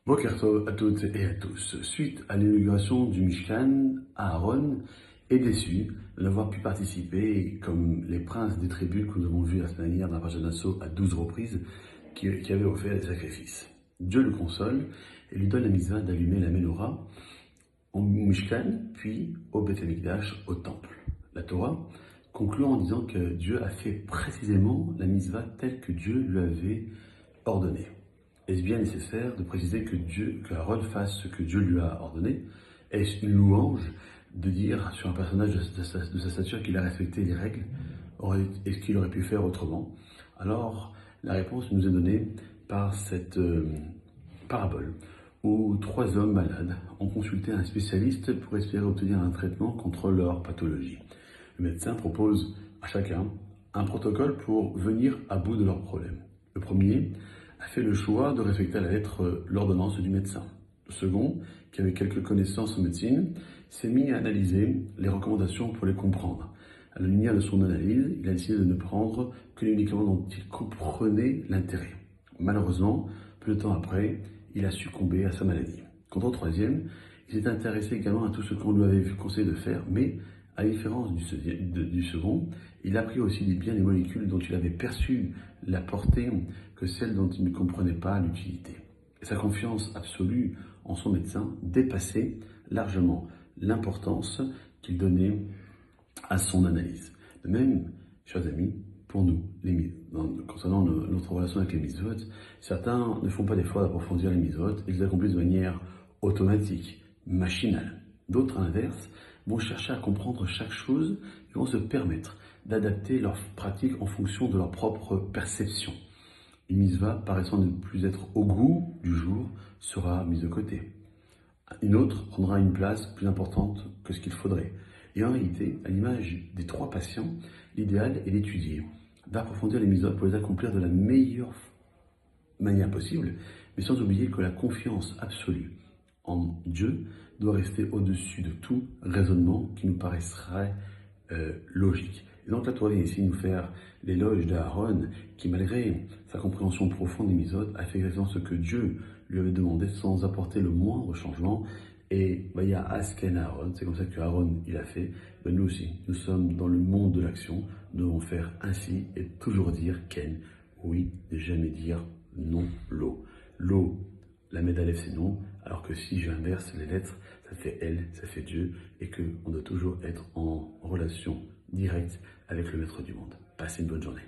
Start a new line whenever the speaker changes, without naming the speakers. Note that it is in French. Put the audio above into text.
Boker Tov à toutes et à tous. Suite à l'inauguration du Mishkan, Aaron est déçu de n'avoir pu participer, comme les princes des tribus que nous avons vus la semaine dernière dans la page de Nassau à 12 reprises, qui avaient offert des sacrifices. Dieu le console et lui donne la mitzvah d'allumer la menorah au Mishkan, puis au Beth Amikdash, au temple. La Torah conclut en disant que Dieu a fait précisément la mitzvah telle que Dieu lui avait ordonnée. Est-ce bien nécessaire de préciser que Aaron fasse ce que Dieu lui a ordonné? Est-ce une louange de dire sur un personnage de sa stature qu'il a respecté les règles? Est-ce qu'il aurait pu faire autrement? Alors, la réponse nous est donnée par cette parabole où trois hommes malades ont consulté un spécialiste pour espérer obtenir un traitement contre leur pathologie. Le médecin propose à chacun un protocole pour venir à bout de leurs problèmes. Le premier a fait le choix de respecter à la lettre l'ordonnance du médecin. Le second, qui avait quelques connaissances en médecine, s'est mis à analyser les recommandations pour les comprendre. À la lumière de son analyse, il a décidé de ne prendre que les médicaments dont il comprenait l'intérêt. Malheureusement, peu de temps après, il a succombé à sa maladie. Quant au troisième, il s'est intéressé également à tout ce qu'on lui avait conseillé de faire, mais à la différence du second, il a pris aussi bien les molécules dont il avait perçu la portée que celles dont il ne comprenait pas l'utilité. Sa confiance absolue en son médecin dépassait largement l'importance qu'il donnait à son analyse. De même, chers amis, pour nous, concernant notre relation avec les mitzvot, certains ne font pas d'effort d'approfondir les mitzvot, ils les accomplissent de manière automatique, machinale. D'autres, à l'inverse, vont chercher à comprendre chaque chose et vont se permettre d'adapter leurs pratiques en fonction de leur propre perception. Une mitzvah paraissant ne plus être au goût du jour sera mise de côté. Une autre prendra une place plus importante que ce qu'il faudrait. Et en réalité, à l'image des trois patients, l'idéal est d'étudier, d'approfondir les mitzvot pour les accomplir de la meilleure manière possible, mais sans oublier que la confiance absolue en Dieu doit rester au-dessus de tout raisonnement qui nous paraîtrait logique. Et donc la Torah vient ici nous faire l'éloge d'Aaron qui, malgré sa compréhension profonde des mitzvot, a fait exactement ce que Dieu lui avait demandé sans apporter le moindre changement. Et il y a Asken Aaron, c'est comme ça que Aaron il a fait. Nous aussi, nous sommes dans le monde de l'action, nous devons faire ainsi et toujours dire Ken, oui, ne jamais dire non, l'eau. L'eau, la médaille c'est non, alors que si j'inverse les lettres, ça fait elle, ça fait Dieu, et qu'on doit toujours être en relation directe avec le maître du monde. Passez une bonne journée.